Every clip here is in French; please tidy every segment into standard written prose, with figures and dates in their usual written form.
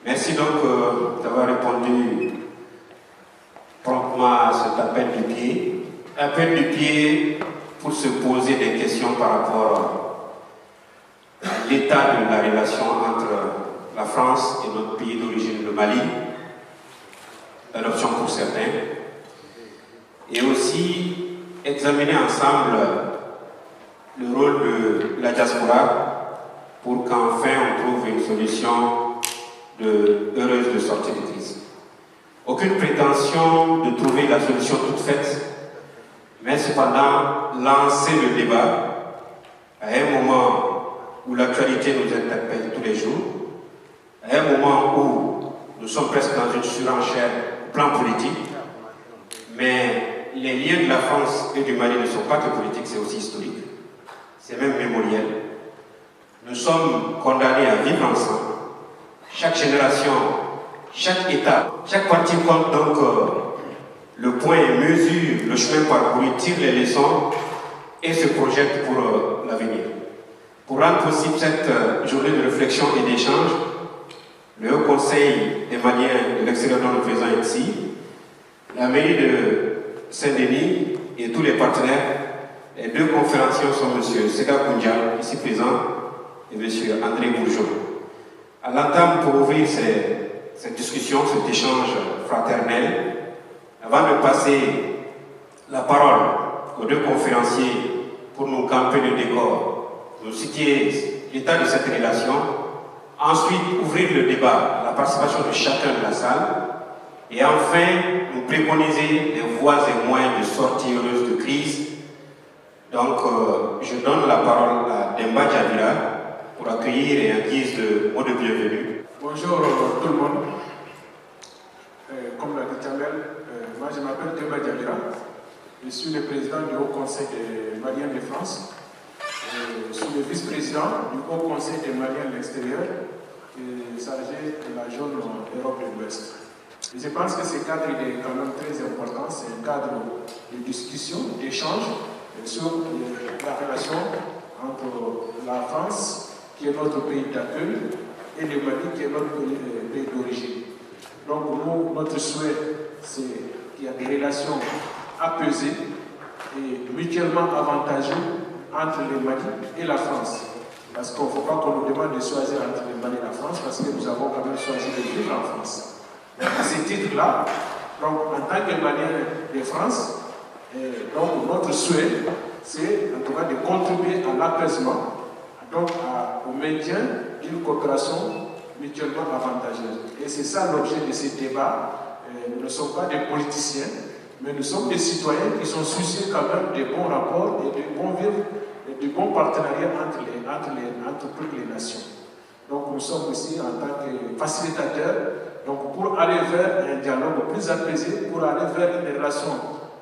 Merci donc d'avoir répondu promptement à cet appel du pied. Appel du pied pour se poser des questions par rapport à l'état de la relation entre la France et notre pays d'origine, le Mali, l'adoption pour certains, et aussi examiner ensemble le rôle de la diaspora pour qu'enfin on trouve une solution heureuse de sortie de crise. Aucune prétention de trouver la solution toute faite, mais cependant lancer le débat à un moment où l'actualité nous interpelle tous les jours, à un moment où nous sommes presque dans une surenchère au plan politique, mais les liens de la France et du Mali ne sont pas que politiques, c'est aussi historique, c'est même mémoriel. Nous sommes condamnés à vivre ensemble. Chaque génération, chaque État, chaque parti compte donc le point et mesure, le chemin parcouru, tire les leçons et se projette pour l'avenir. Pour rendre possible cette journée de réflexion et d'échange, le Haut Conseil des Maliens de l'extérieur dont nous faisons ici, la mairie de Saint-Denis et tous les partenaires, les deux conférenciers sont M. Sega Koundia, ici présent, et M. André Bourgeot. À l'entame, pour ouvrir cette discussion, cet échange fraternel, avant de passer la parole aux deux conférenciers pour nous camper le décor, nous citer l'état de cette relation, ensuite ouvrir le débat, la participation de chacun de la salle, et enfin nous préconiser les voies et moyens de sortie heureuse de crise. Donc je donne la parole à Demba Diabira pour accueillir et en guise de mot de bienvenue. Bonjour tout le monde. Comme l'a dit Jamel, moi je m'appelle Demba Diabira. Je suis le président du Haut Conseil des Maliens de France. Je suis le vice-président du Haut Conseil des Maliens de l'extérieur et chargé de la zone Europe de l'Ouest. Je pense que ce cadre est quand même très important. C'est un cadre de discussion, d'échange sur la relation entre la France, qui est notre pays d'accueil, et le Mali, qui est notre pays d'origine. Donc nous, notre souhait, c'est qu'il y a des relations apaisées et mutuellement avantageuses entre le Mali et la France. Parce qu'il ne faut pas qu'on nous demande de choisir entre le Mali et la France, parce que nous avons quand même choisi de vivre en France. À ce titre-là, donc en tant que Malien de France, donc notre souhait, c'est en tout cas de contribuer à l'apaisement, donc au maintien d'une coopération mutuellement avantageuse. Et c'est ça l'objet de ce débat. Nous ne sommes pas des politiciens, mais nous sommes des citoyens qui sont soucieux quand même de bons rapports et de bons vivre et de bons partenariats entre toutes les nations. Donc nous sommes ici en tant que facilitateurs, donc pour aller vers un dialogue plus apaisé, pour aller vers une relation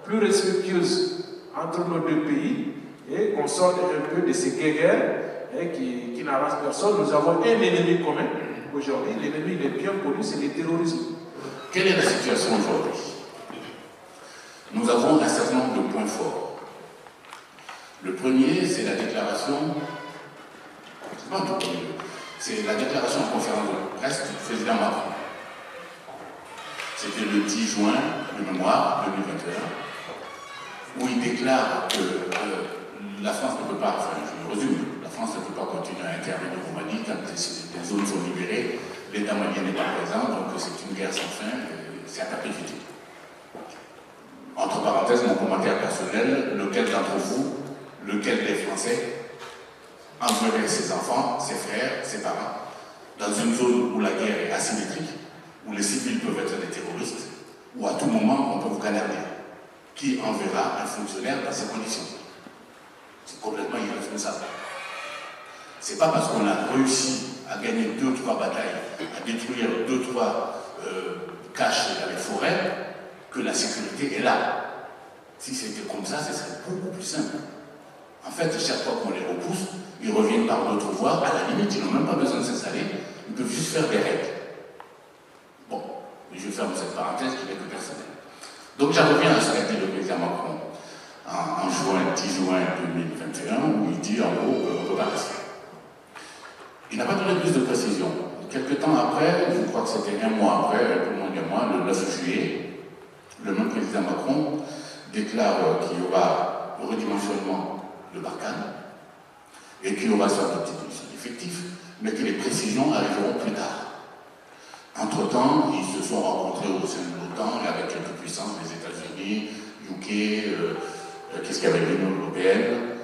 plus respectueuse entre nos deux pays et qu'on sorte un peu de ces guerres qui n'arrangent personne. Nous avons un ennemi commun. Aujourd'hui, l'ennemi est bien connu, c'est le terrorisme. Quelle est la situation aujourd'hui? Nous avons un certain nombre de points forts. Le premier, c'est la déclaration, c'est la déclaration en conférence de presse du président Macron. C'était le 10 juin de mémoire 2021, où il déclare que la France ne peut pas, enfin je le résume, la France ne peut pas continuer à intervenir au Mali quand les zones sont libérées, l'État malien n'est pas présent, donc c'est une guerre sans fin, c'est à perpétuité. Entre parenthèses, mon commentaire personnel, lequel d'entre vous, lequel des Français enverrait ses enfants, ses frères, ses parents, dans une zone où la guerre est asymétrique, où les civils peuvent être des terroristes, où à tout moment on peut vous canarder. Qui enverra un fonctionnaire dans ces conditions? C'est complètement irresponsable. C'est pas parce qu'on a réussi à gagner 2 ou 3 batailles, à détruire 2 ou 3 caches dans les forêts, que la sécurité est là. Si c'était comme ça, ce serait beaucoup plus simple. En fait, chaque fois qu'on les repousse, ils reviennent par d'autres voies. À la limite, ils n'ont même pas besoin de s'installer, ils peuvent juste faire des raids. Bon, je ferme cette parenthèse qui n'est que personnelle. Donc j'en reviens à ce qu'a dit le président Macron en 10 juin 2021, où il dit en gros qu'on ne peut pas rester. Il n'a pas donné plus de précision. Quelque temps après, je crois que c'était un mois après, un peu moins d'un mois, le 9 juillet, le même président Macron déclare qu'il y aura le redimensionnement de Barkhane et qu'il y aura soit de diminution d'effectifs, mais que les précisions arriveront plus tard. Entre-temps, ils se sont rencontrés au sein de l'OTAN avec quelques puissances, les États-Unis, UK, qu'est-ce qu'il y avait, l'Union européenne,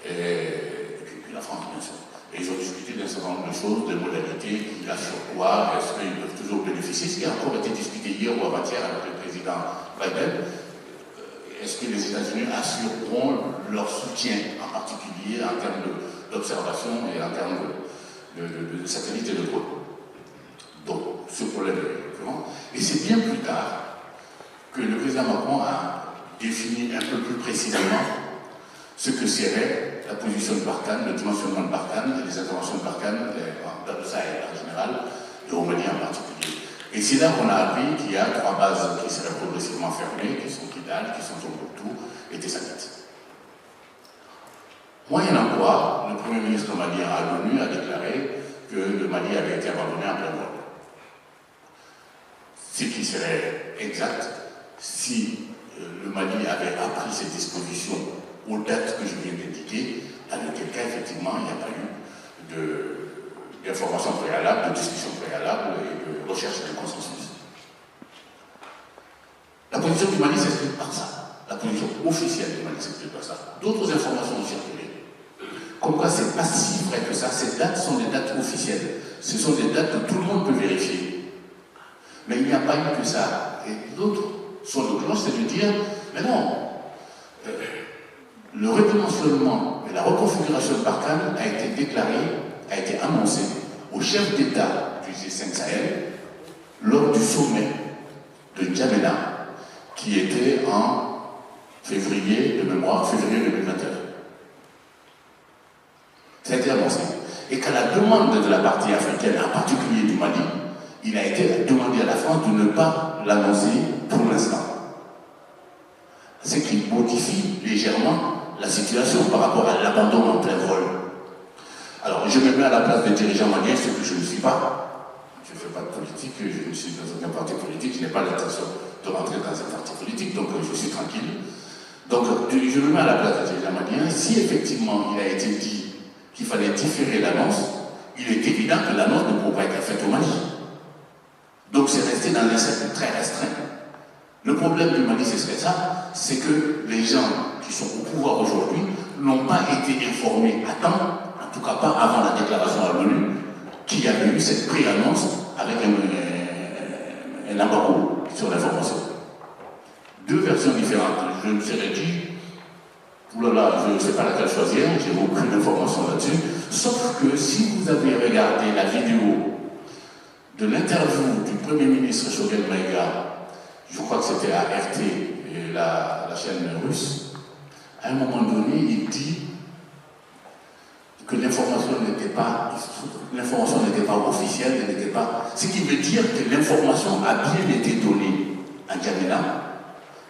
et puis la France, bien sûr. Et ils ont discuté d'un certain nombre de choses, de modalités, qui assurent quoi, est-ce qu'ils peuvent toujours bénéficier, ce qui a encore été discuté hier ou avant-hier avec le président Biden. Est-ce que les États-Unis assureront leur soutien, en particulier en termes d'observation et en termes de satellites et de drones. Donc, ce problème est récurrent. Et c'est bien plus tard que le président Macron a défini un peu plus précisément ce que serait la position de Barkhane, le dimensionnement de Barkhane et les interventions de Barkhane dans le Sahel en général, et au Mali en particulier. Et c'est là qu'on a appris qu'il y a 3 bases qui seraient progressivement fermées, qui sont Kidal, qui sont Tombouctou et Tessalit. Moyennant quoi, le Premier ministre malien à l'ONU a déclaré que le Mali avait été abandonné en plein vol. Ce qui serait exact si le Mali avait appris ces dispositions aux dates que je viens d'indiquer, dans lequel cas, effectivement, il n'y a pas eu d'informations préalables, de discussions préalables et de recherche de consensus. La position du Mali s'explique par ça. La position officielle du Mali s'explique par ça. D'autres informations ont circulé. Comme quoi, c'est pas si vrai que ça. Ces dates sont des dates officielles. Ce sont des dates que tout le monde peut vérifier. Mais il n'y a pas eu que ça. Et l'autre son de cloche, c'est de dire, mais non, le redimensionnement et la reconfiguration de Barkhane a été déclaré, a été annoncé au chef d'État du G5 Sahel lors du sommet de N'Djamena, qui était en février, de mémoire, février 2021. Ça a été annoncé. Et qu'à la demande de la partie africaine, en particulier du Mali, il a été demandé à la France de ne pas l'annoncer pour l'instant. Ce qui modifie légèrement la situation par rapport à l'abandon en plein vol. Alors, je me mets à la place des dirigeants maliens, ce que je ne suis pas. Je ne fais pas de politique, je ne suis dans aucun parti politique, je n'ai pas l'intention de rentrer dans un parti politique, donc je suis tranquille. Donc, je me mets à la place des dirigeants maliens. Si effectivement il a été dit qu'il fallait différer l'annonce, il est évident que l'annonce ne pourra pas être faite au Mali. Donc c'est resté dans un cercle très restreint. Le problème du Mali, ce serait ça, c'est que les gens qui sont au pouvoir aujourd'hui n'ont pas été informés à temps, en tout cas pas avant la déclaration à l'ONU, qu'il y avait eu cette pré-annonce avec un embargo sur l'information. 2 versions différentes. Je me serais dit, oulala, je ne sais pas laquelle choisir, j'ai aucune information là-dessus, sauf que si vous avez regardé la vidéo de l'interview du Premier ministre Choguel Maïga, je crois que c'était à RT, et la chaîne russe, à un moment donné, il dit que l'information n'était pas officielle, elle n'était pas... Ce qui veut dire que l'information a bien été donnée à N'Djamena,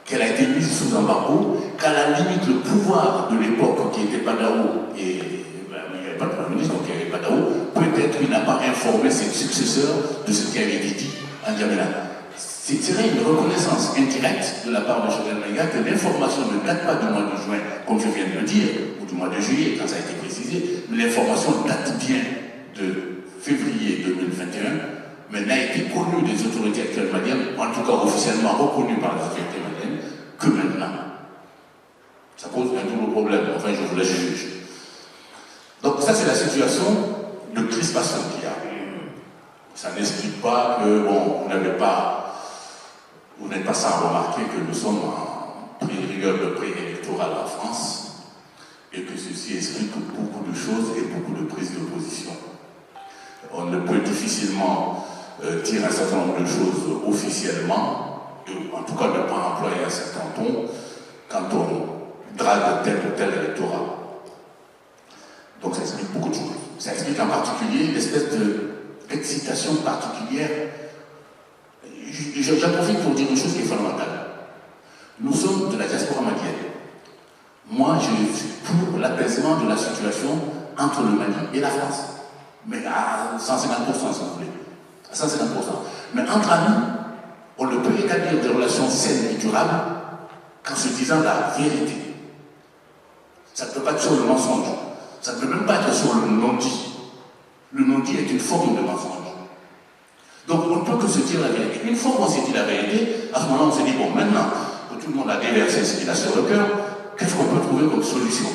qu'elle a été mise sous embargo, qu'à la limite le pouvoir de l'époque qui était Badaou, et il n'y avait pas de Premier ministre, donc il y avait Badaou, peut-être qu'il n'a pas informé ses successeurs de ce qui avait été dit à N'Djamena. Ce serait une reconnaissance indirecte de la part de Choguel Maïga que l'information ne date pas du mois de juin, comme je viens de le dire, ou du mois de juillet, quand ça a été précisé, mais l'information date bien de février 2021, mais n'a été connue des autorités actuelles maliennes, en tout cas officiellement reconnue par les autorités maliennes, que maintenant. Ça pose un double problème, enfin je vous laisse juger. Donc ça c'est la situation de crispation qu'il y a. Ça n'explique pas que, bon, vous n'êtes pas sans remarquer que nous sommes en période préélectorale en France et que ceci explique beaucoup de choses et beaucoup de prises de position. On ne peut difficilement dire un certain nombre de choses officiellement, et en tout cas ne pas employer un certain ton quand on drague tel ou tel électorat. Donc ça explique beaucoup de choses. Ça explique en particulier l'espèce d'excitation particulière. J'en profite pour dire une chose qui est fondamentale. Nous sommes de la diaspora malienne. Moi, je suis pour l'apaisement de la situation entre le Mali et la France. Mais à 150%, si vous voulez. Ça, c'est important. Mais entre amis, on ne peut établir des relations saines et durables qu'en se disant la vérité. Ça ne peut pas être sur le mensonge. Ça ne peut même pas être sur le non-dit. Le non-dit est une forme de mensonge. Donc on ne peut que se dire la vérité. Une fois qu'on s'est dit la vérité, à ce moment-là, on s'est dit, bon, maintenant que tout le monde a déversé ce qu'il a sur le cœur, qu'est-ce qu'on peut trouver comme solution?